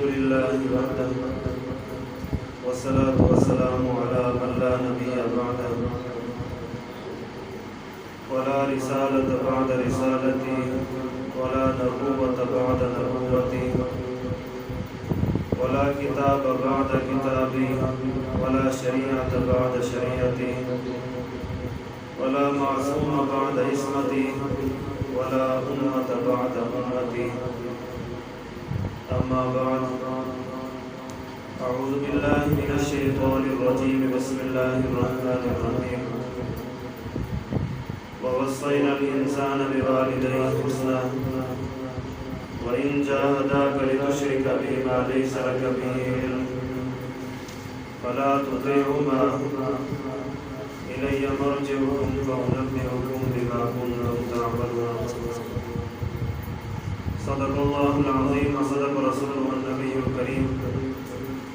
لله وحده والصلاة والسلام على من لا نبي بعده ولا رسالة بعد رسالتي ولا نبوة بعد نبوتي ولا كتاب بعد كتابي ولا شريعة بعد شريعتي ولا معصوم بعد عصمتي ولا أمة بعد أمتي. أما بعد، أعوذ بالله من الشيطان الرجيم. بسم الله الرحمن الرحيم. ووصينا الإنسان بوالديه حسنا وإن جاهداك لتشرك به ما ليس لك به علم فلا تطعهما إلي مرجعكم فأنبئكم بما كنتم تعملون. صدق الله العظيم وصدق رسوله النبي الكريم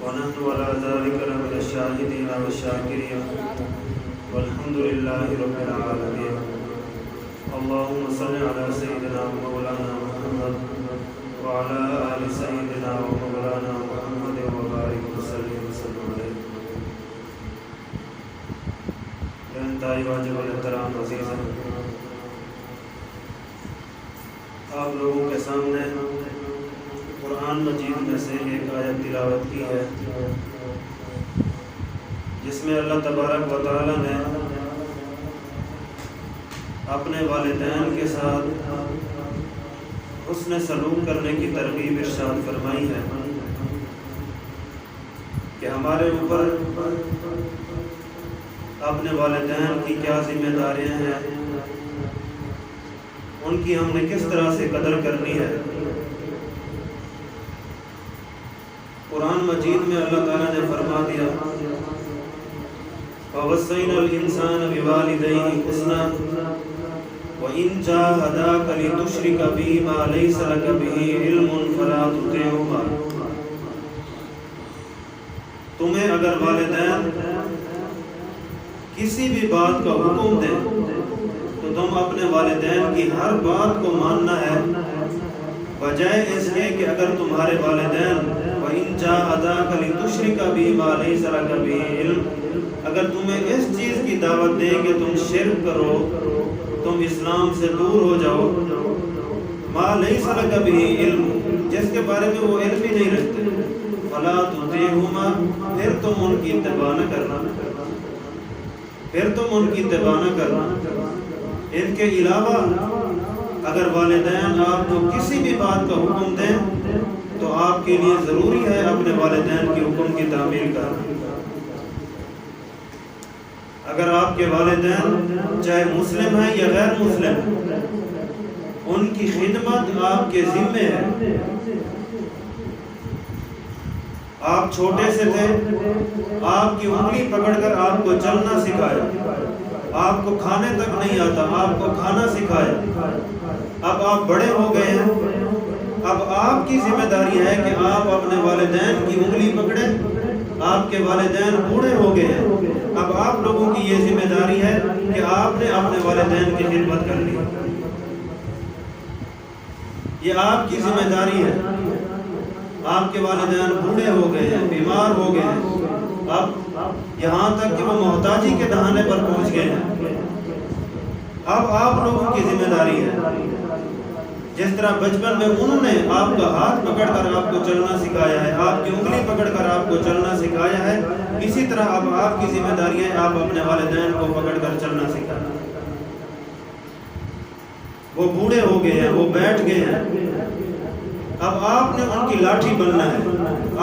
ونحن على ذلك لمن الشاهدين والشاكرين والحمد لله رب العالمين. اللهم صل على سيدنا ومولانا محمد وعلى آل سيدنا ومولانا محمد وبارك وسلم عليه. انتہائی واجب الاحترام عزیز ہیں، آپ لوگوں کے سامنے قرآن مجید میں سے ایک آیت تلاوت کی ہے جس میں اللہ تبارک و تعالی نے اپنے والدین کے ساتھ حسن سلوک کرنے کی ترغیب ارشاد فرمائی ہے کہ ہمارے اوپر اپنے والدین کی کیا ذمہ داریاں ہیں، ان کی ہم نے کس طرح سے قدر کرنی ہے۔ قرآن مجید میں اللہ تعالیٰ نے فرما دیا وَوَصَّيْنَا الْإِنسَانَ بِوَالِدَيْهِ حُسْنًا وَإِنْ جَاهَدَاكَ لِتُشْرِكَ بِهِ مَا لَيْسَ لَكَ بِهِ عِلْمٌ فَلَا تُطِعْهُمَا۔ تمہیں اگر والدین کسی بھی بات کا حکم دیں تو تم اپنے والدین کی ہر بات کو ماننا ہے، بجائے اس کے کہ اگر تمہارے والدین وَإِنْ جَاهَدَاكَ لِتُشْرِكَ بِهِ مَا لَيْسَ لَكَ بِهِ عِلْمٌ، اگر تمہیں اس چیز کی دعوت دیں کہ تم شرک کرو، تم اسلام سے دور ہو جاؤ، مَا لَيْسَ لَكَ بِهِ عِلْمٌ، جس کے بارے میں وہ علم ہی نہیں رکھتے، فَلَا تُطِعْهُمَا، پھر تم ان کی اتباع نہ کرنا، ان کے علاوہ اگر والدین آپ کو کسی بھی بات کا حکم دیں تو آپ کے لیے ضروری ہے اپنے والدین کے حکم کی تعمیل کرنا۔ اگر آپ کے والدین چاہے مسلم ہیں یا غیر مسلم، ان کی خدمت آپ کے ذمے ہے۔ آپ چھوٹے سے تھے، آپ کی انگلی پکڑ کر آپ کو چلنا سکھایا، آپ کو کھانے تک نہیں آتا، آپ کو کھانا سکھایا۔ اب آپ بڑے ہو گئے ہیں، اب آپ کی ذمہ داری ہے کہ آپ اپنے والدین کی انگلی پکڑیں۔ آپ کے والدین بوڑھے ہو گئے ہیں، اب آپ لوگوں کی یہ ذمہ داری ہے کہ آپ نے اپنے والدین کی خدمت کرنی ہے، یہ آپ کی ذمہ داری ہے۔ آپ کے والدین بوڑھے ہو گئے ہیں، بیمار ہو گئے ہیں، اب یہاں تک کہ وہ محتاجی کے دہانے پر پہنچ گئے ہیں، اب آپ لوگوں کی ذمہ داری ہے۔ جس طرح بچپن میں انہوں نے آپ کا ہاتھ پکڑ کر آپ کو چلنا سکھایا ہے، آپ کی انگلی پکڑ کر آپ کو چلنا سکھایا ہے، اسی طرح اب آپ کی ذمہ داری ہے آپ اپنے والدین کو پکڑ کر چلنا سکھانا۔ وہ بوڑھے ہو گئے ہیں، وہ بیٹھ گئے ہیں، اب آپ نے ان کی لاٹھی بننا ہے،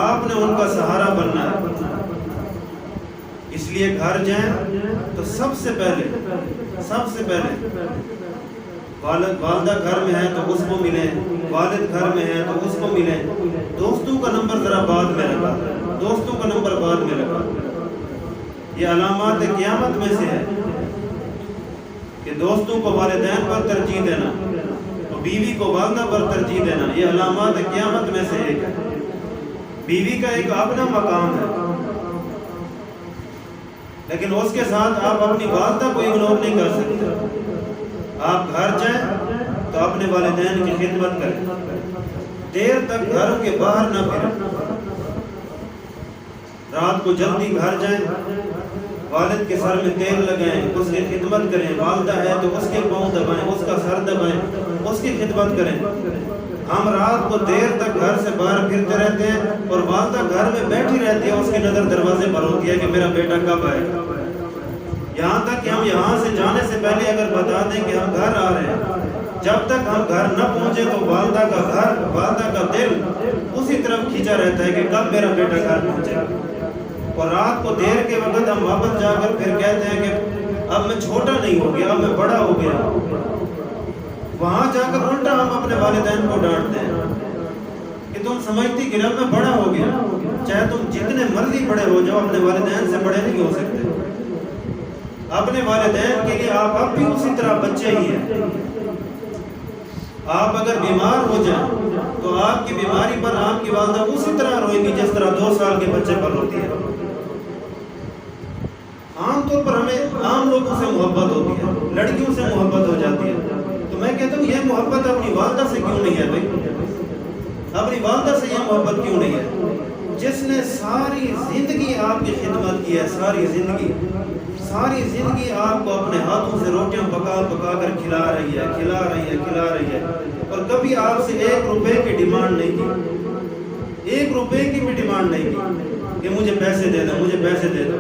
آپ نے ان کا سہارا بننا ہے۔ اس لیے گھر جائیں تو سب سے پہلے والدہ گھر میں ہے تو اس کو ملیں، والد گھر میں ہے تو اس کو ملیں۔ دوستوں کا نمبر ذرا بعد میں رکھا، یہ علامات قیامت میں سے ہے کہ دوستوں کو والدین پر ترجیح دینا، بیوی کو والدہ پر ترجیح دینا، یہ علامات قیامت میں سے ایک ہے۔ بیوی کا ایک اپنا مقام ہے، لیکن اس کے ساتھ آپ اپنی والدہ کو اگنور نہیں کر سکتے۔ آپ گھر جائیں تو اپنے والدین کی خدمت کریں، دیر تک گھر کے باہر نہ پھریں، رات کو جلدی گھر جائیں، والد کے سر میں تیل لگائیں، اس کی خدمت کریں، والدہ ہے تو اس کے پاؤں دبائیں، اس کا سر دبائیں، اس کی خدمت کریں۔ ہم رات کو دیر تک گھر سے باہر پھرتے رہتے ہیں اور والدہ گھر میں بیٹھی رہتی ہے، اس کی نظر دروازے پر ہوتی ہے کہ میرا بیٹا کب آئے گا۔ یہاں تک کہ ہم یہاں سے جانے سے پہلے اگر بتا دیں کہ ہم گھر آ رہے ہیں، جب تک ہم گھر نہ پہنچے تو والدہ کا دل اسی طرف کھینچا رہتا ہے کہ کب میرا بیٹا گھر پہنچے گا۔ اور رات کو دیر کے وقت ہم واپس جا کر پھر کہتے ہیں کہ اب میں چھوٹا نہیں ہو گیا، اب میں بڑا ہو گیا۔ وہاں جا کر الٹا ہم اپنے والدین کو ڈانٹتے ہیں کہ تم سمجھتی کہ اب میں بڑا ہو گیا۔ چاہے تم جتنے مرضی بڑے ہو جاؤ، اپنے والدین سے بڑے نہیں ہو سکتے۔ اپنے والدین کے لیے آپ اب بھی اسی طرح بچے ہی ہیں۔ آپ اگر بیمار ہو جائیں تو آپ کی بیماری پر آپ کی والدہ اسی طرح روئے گی جس طرح 2 سال کے بچے پر روتی ہے۔ عام طور پر ہمیں عام لوگوں سے محبت ہوتی ہے، لڑکیوں سے محبت ہو جاتی ہے، تو میں کہتا ہوں یہ محبت اپنی والدہ سے کیوں نہیں ہے بھائی؟ اپنی والدہ سے یہ محبت کیوں نہیں ہے جس نے ساری زندگی آپ کی خدمت کی ہے، ساری زندگی آپ کو اپنے ہاتھوں سے روٹیاں پکا کر کھلا رہی ہے، اور کبھی آپ سے 1 روپے کی ڈیمانڈ نہیں کی، 1 روپے کی بھی ڈیمانڈ نہیں کی کہ مجھے پیسے دے دو۔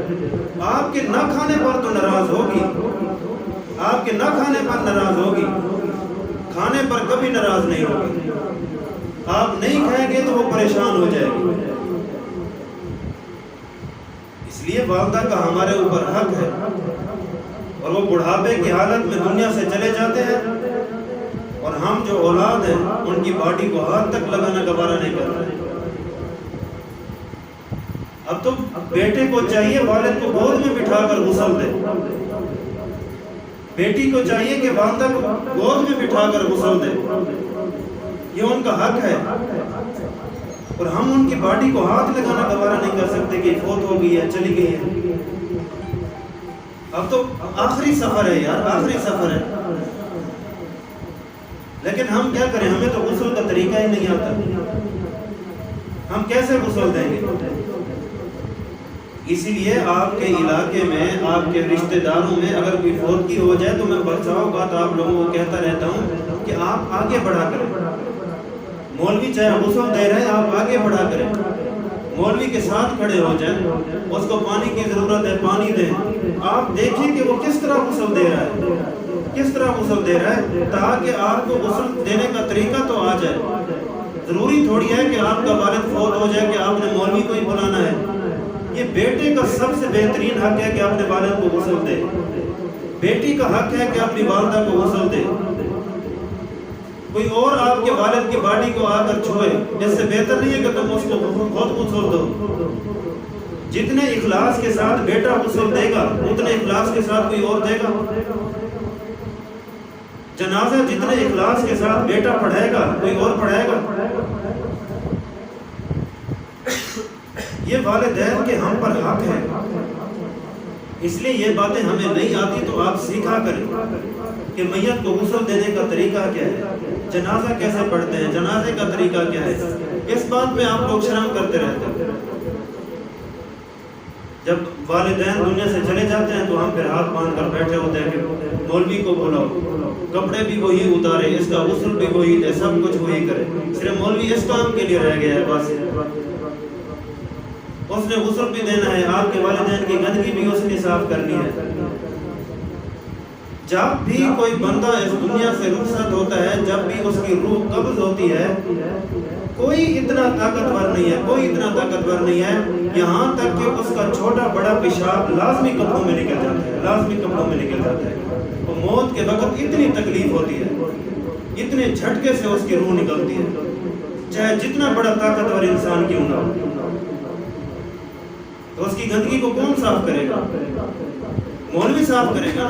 آپ کے نہ کھانے پر تو ناراض ہوگی، آپ کے نہ کھانے پر ناراض ہوگی، کھانے پر کبھی ناراض نہیں ہوگی۔ آپ نہیں کھائیں گے تو وہ پریشان ہو جائے گی۔ اس لیے والدہ کا ہمارے اوپر حق ہے، اور وہ بڑھاپے کی حالت میں دنیا سے چلے جاتے ہیں اور ہم جو اولاد ہیں ان کی باڈی کو ہاتھ تک لگانا گوارا نہیں کرتے۔ اب تو بیٹے کو چاہیے والد کو گود میں بٹھا کر غسل دے، بیٹی کو چاہیے کہ والدہ کو گود میں بٹھا کر غسل دے، یہ ان کا حق ہے، اور ہم ان کی باڈی کو ہاتھ لگانا گوارا نہیں کر سکتے کہ فوت ہو گئی ہے، چلی گئی ہے۔ اب تو آخری سفر ہے یار، آخری سفر ہے، لیکن ہم کیا کریں؟ ہمیں تو غسل کا طریقہ ہی نہیں آتا، ہم کیسے غسل دیں گے؟ اسی لیے آپ کے علاقے میں، آپ کے رشتہ داروں میں اگر کوئی فوتگی ہو جائے تو میں بچاؤ بات آپ لوگوں کو کہتا رہتا ہوں کہ آپ آگے بڑھا کریں۔ مولوی چاہے غسل دے رہے ہیں، آپ آگے بڑھا کریں، مولوی کے ساتھ کھڑے ہو جائیں، اس کو پانی کی ضرورت ہے پانی دیں، آپ دیکھیں کہ وہ کس طرح غسل دے رہا ہے، تاکہ آپ کو غسل دینے کا طریقہ تو آ جائے۔ ضروری تھوڑی ہے کہ آپ کا والد فوت ہو جائے کہ آپ نے مولوی کو ہی بلانا ہے۔ یہ بیٹے کا سب سے بہترین حق ہے کہ اپنے والد کو غسل دے، بیٹی کا حق ہے کہ اپنی والدہ کو غسل دے۔ کوئی اور آپ کے والد کی باڈی کو آ کر چھوئے، اس سے بہتر نہیں ہے کہ تم اس کو خود غسل دو۔ جتنے اخلاص کے ساتھ بیٹا غسل دے گا اتنے اخلاص کے ساتھ کوئی اور دے گا۔ جنازہ جتنے اخلاص کے ساتھ بیٹا پڑھائے گا کوئی اور پڑھائے گا۔ یہ والدین کے ہم پر حق ہے، اس لیے یہ باتیں ہمیں نہیں آتی تو آپ سیکھا کریں کہ میت کو غسل دینے کا طریقہ کیا ہے، جنازہ کیسے پڑھتے ہیں، جنازے کا طریقہ کیا ہے۔ اس بات میں آپ لوگ شرم کرتے رہتے ہیں۔ جب والدین دنیا سے چلے جاتے ہیں تو ہم پھر ہاتھ باندھ کر بیٹھے ہوتے ہیں کہ مولوی کو بلاؤ، کپڑے بھی وہی اتارے، اس کا غسل بھی وہی دے، سب کچھ وہی کرے، صرف مولوی اس کام کے لیے رہ گیا ہے، بس اس نے غسل بھی دینا ہے، آپ کے والدین کی گندگی بھی اس نے صاف کرنی ہے۔ جب بھی کوئی بندہ اس دنیا سے رخصت ہوتا ہے، جب بھی اس کی روح قبض ہوتی ہے، کوئی اتنا طاقتور نہیں ہے یہاں تک کہ اس کا چھوٹا بڑا پیشاب لازمی کپڑوں میں نکل جاتا ہے، تو موت کے وقت اتنی تکلیف ہوتی ہے، اتنے جھٹکے سے اس کی روح نکلتی ہے، چاہے جتنا بڑا طاقتور انسان کیوں نہ ہو۔ تو اس کی گندگی کو کون صاف کرے گا؟ مولوی صاف کرے گا۔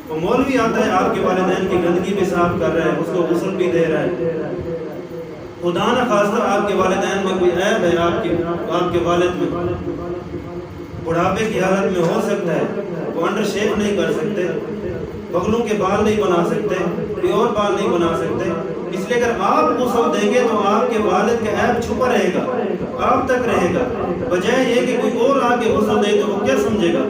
تو مولوی آتا ہے، آپ کے والدین کی گندگی بھی صاف کر رہا ہے، اس کو غسل بھی دے رہا ہے۔ خدا نہ خواستہ آپ کے والدین میں کوئی عیب ہے، آپ کے والد میں بڑھاپے کی حالت میں ہو سکتا ہے، وہ انڈر شیپ نہیں کر سکتے، بغلوں کے بال نہیں بنا سکتے، کوئی اور بال نہیں بنا سکتے، اس لیے اگر آپ غسل دیں گے تو آپ کے والد کا عیب چھپا رہے گا، آپ تک رہے گا، بجائے یہ کہ کوئی اور آ کے غسل دے تو وہ کیا سمجھے گا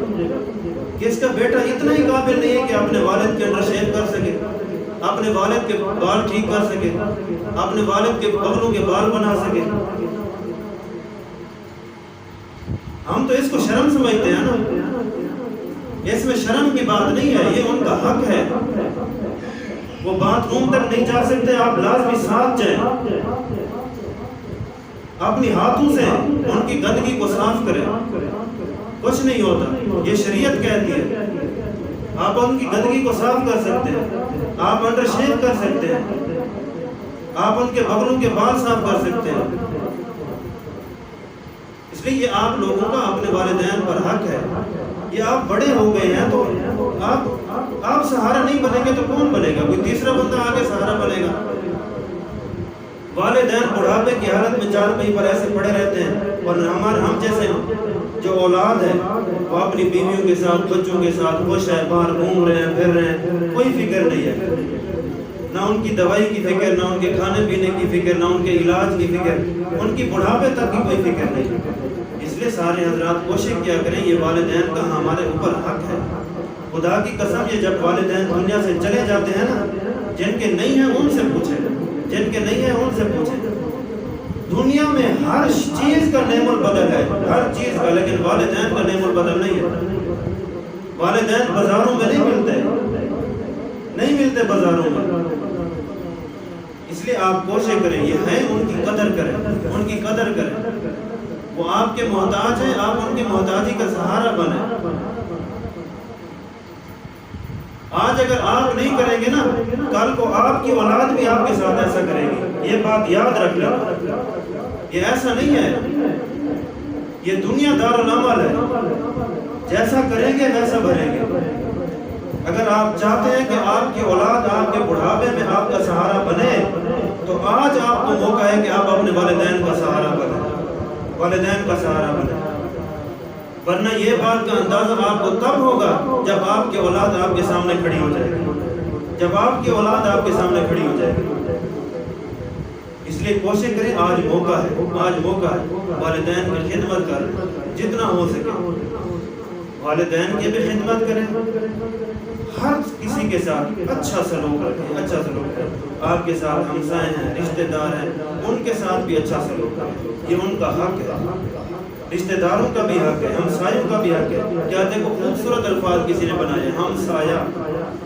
کہ اس کا بیٹا اتنا ہی قابل نہیں ہے کہ اپنے والد کے اندر شیو کر سکے، اپنے والد کے بال ٹھیک کر سکے، اپنے والد کے بغلوں کے بال بنا سکے۔ ہم تو اس کو شرم سمجھتے ہیں نا، اس میں شرم کی بات نہیں ہے، یہ ان کا حق ہے۔ وہ باتھ روم تک نہیں جا سکتے، آپ لازمی ساتھ جائیں، اپنی ہاتھوں سے ان کی گندگی کو صاف کریں، کچھ نہیں ہوتا، یہ شریعت کہتی ہے۔ آپ ان کی گندگی کو صاف کر سکتے ہیں، آپ انڈر شیو کر سکتے ہیں، آپ ان کے بغلوں کے بال صاف کر سکتے ہیں۔ اس لیے یہ آپ لوگوں کا اپنے والدین پر حق ہے۔ یہ آپ بڑے ہو گئے ہیں تو آپ سہارا نہیں بنیں گے تو کون بنے گا؟ کوئی تیسرا بندہ آگے سہارا بنے گا۔ والدین بڑھاپے کی حالت میں چارپائی پر ایسے پڑے رہتے ہیں، اور ہم جیسے جو اولاد ہے وہ اپنی بیویوں کے ساتھ بچوں کے ساتھ خوش ہے، باہر گھوم رہے ہیں، پھر رہے ہیں، کوئی فکر نہیں ہے، نہ ان کی دوائی کی فکر، نہ ان کے کھانے پینے کی فکر، نہ ان کے علاج کی فکر، ان کی بڑھاپے تک کی کوئی فکر نہیں۔ اس لیے سارے حضرات کوشش کیا کریں، یہ والدین کا ہمارے اوپر حق ہے۔ خدا کی قسم، یہ جب والدین دنیا سے چلے جاتے ہیں نا، جن کے نہیں ہیں ان سے پوچھیں، جن کے نہیں ہیں ان سے پوچھیں۔ دنیا میں ہر چیز کا نعم البدل ہے، ہر چیز کا، لیکن والدین کا نعم البدل نہیں ہے۔ والدین بازاروں میں نہیں ملتے بازاروں میں۔ اس لیے آپ کوشش کریں، یہ ہیں ان کی قدر کریں، ان کی قدر کریں۔ وہ آپ کے محتاج ہیں، آپ ان کی محتاجی کا سہارا بنیں۔ آج اگر آپ نہیں کریں گے نا، کل کو آپ کی اولاد بھی آپ کے ساتھ ایسا کرے گی، یہ بات یاد رکھ لیں۔ یہ ایسا نہیں ہے، یہ دنیا دار العمل ہے، جیسا کریں گے ویسا بھریں گے۔ اگر آپ چاہتے ہیں کہ آپ کی اولاد آپ کے بڑھاپے میں آپ کا سہارا بنے، تو آج آپ کو موقع ہے کہ آپ اپنے والدین کا سہارا بنیں، والدین کا سہارا بنیں۔ ورنہ یہ بات کا اندازہ آپ کو تب ہوگا جب آپ کی اولاد آپ کے سامنے کھڑی ہو جائے گی، جب آپ کی اولاد آپ کے سامنے کھڑی ہو جائے گی۔ اس لیے کوشش کریں، آج موقع ہے، آج موقع ہے، والدین کی خدمت کریں جتنا ہو سکے، والدین کی بھی خدمت کریں، ہر کسی کے ساتھ اچھا سلوک رکھیں، اچھا سلوک کریں۔ آپ کے ساتھ ہمسائے ہیں، رشتہ دار ہیں، ان کے ساتھ بھی اچھا سلوک کریں، یہ ان کا حق ہے۔ رشتہ داروں کا بھی حق ہے، ہمسایوں کا بھی حق ہے۔ کیا دیکھو خوبصورت الفاظ کسی نے بنائے، ہمسایہ،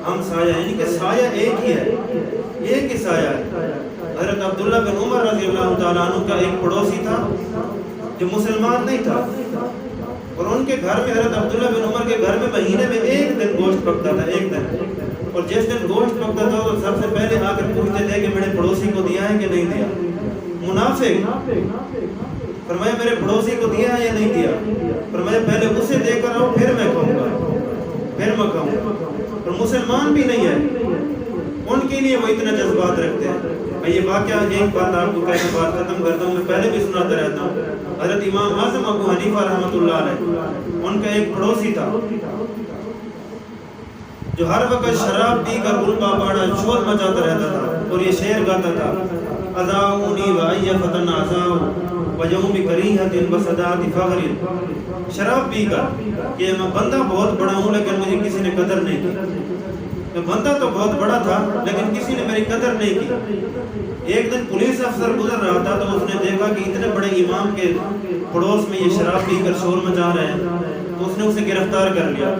ہمسایہ، یعنی کہ سایہ ایک ہی ہے، ایک ہی سایہ ہے۔ حضرت عبداللہ بن عمر رضی اللہ تعالیٰ عنہ کا ایک پڑوسی تھا جو مسلمان نہیں تھا، اور ان کے گھر میں، حضرت عبداللہ بن عمر کے گھر میں مہینے میں ایک دن گوشت پکتا تھا، ایک دن، اور جس دن گوشت پکتا تھا تو سب سے پہلے آ کر پوچھتے تھے کہ میرے پڑوسی کو دیا ہے کہ نہیں دیا۔ منافق، فرمایا میرے پڑوسی کو دیا ہے یا نہیں دیا؟ فرمایا پہلے اسے دے کر آؤ، پھر میں کہوں گا، پھر میں کہوں گا۔ اور مسلمان بھی نہیں ہے، ان کے لیے وہ اتنا جذبات رکھتے ہیں۔ میں یہ واقعہ ایک بات آپ کو کہہ کے بات ختم کرتا ہوں، میں پہلے بھی سناتا رہتا ہوں۔ حضرت امام اعظم ابو حنیفہ رحمۃ اللہ علیہ، ان کا ایک پڑوسی تھا جو ہر وقت شراب پی کر الپا پاڑا شور مچاتا رہتا تھا، اور یہ شعر گاتا تھا، اذاؤنی وای فتن اذاؤ ویوم کریہۃ بصدات فخر۔ شراب پی کر کہ میں بندہ بہت بڑا ہوں لیکن مجھے کسی نے قدر نہیں کی، میں بندہ تو بہت بڑا تھا لیکن کسی نے میری قدر نہیں کی۔ ایک دن پولیس افسر گزر رہا تھا تو اس نے دیکھا کہ اتنے بڑے امام کے پڑوس میں یہ شراب پی کر شور مچا رہے ہیں، تو اس نے اسے گرفتار کر لیا۔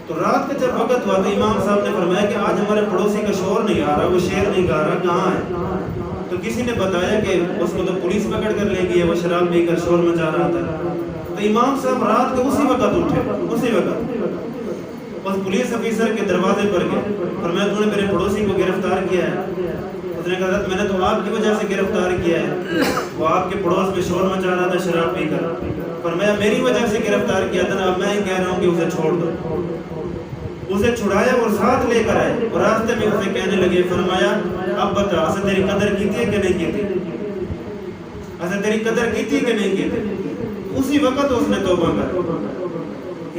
تو رات کا جب وقت ہوا تو امام صاحب نے فرمایا کہ آج ہمارے پڑوسی کا شور نہیں آ رہا، وہ شعر نہیں گا رہا، کہاں ہے؟ تو کسی نے بتایا کہ اس کو تو پولیس پکڑ کر لے گئی ہے، وہ شراب پی کر شور مچا رہا تھا۔ تو امام صاحب رات کے اسی وقت اٹھے، اسی وقت اس پولیس افیسر کے دروازے پر گئے، فرمایا تو نے میرے پڑوسی کو گرفتار کیا ہے؟ اس نے کہا میں نے تو آپ کی وجہ سے گرفتار کیا ہے، وہ آپ کے پڑوس میں شور مچا رہا تھا شراب پی کر۔ فرمایا میری وجہ سے گرفتار کیا تھا نا، اب میں ہی کہہ رہا ہوں کہ اسے چھوڑ دو۔ اسے چھڑایا اور ساتھ لے کر آئے، اور راستے میں اسے کہنے لگے، فرمایا اب بتا اسے تیری قدر کی تھی کہ نہیں کی تھی؟ اسے تیری قدر کی تھی کہ نہیں کی تھی؟ اسی وقت اس نے توبہ کر۔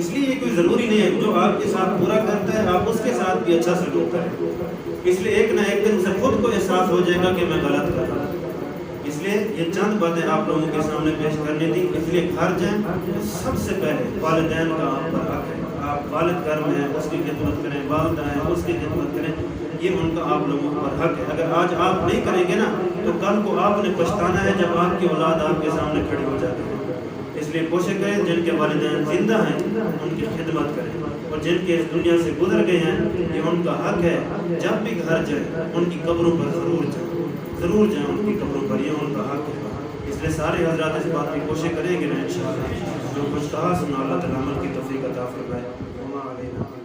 اس لیے یہ کوئی ضروری نہیں ہے جو آپ کے ساتھ برا کرتا ہے آپ اس کے ساتھ بھی اچھا سلوک کریں۔ اس لیے ایک نہ ایک دن سے خود کو احساس ہو جائے گا کہ میں غلط کر رہا ہوں. اس لیے یہ چند باتیں آپ لوگوں کے سامنے پیش کرنی تھی. اس لیے گھر جائیں تو سب سے پہلے والدین کا آپ پر حق ہے. آپ والد گھر میں ہیں اس کی خدمت کریں، والدہ ہیں اس کی خدمت کریں، یہ ان کا آپ لوگوں پر حق ہے. اگر آج آپ نہیں کریں گے نا تو کل کو آپ نے پچھتانا ہے جب آپ کی اولاد آپ کے سامنے کھڑی ہو جاتی ہے. اس لیے کوشش کریں جن کے والدین زندہ ہیں ان کی خدمت کریں، اور جن کے اس دنیا سے گزر گئے ہیں یہ ان کا حق ہے. جب بھی گھر جائیں ان کی قبروں پر ضرور جائیں ان کی قبروں پر، یہ ان کا حق ہے. اس لیے سارے حضرات اس بات کی کوشش کریں گے نا انشاءاللہ. جو کچھ کہا سنا اللہ تعالیٰ عمل کی توفیق عطا فرمائے.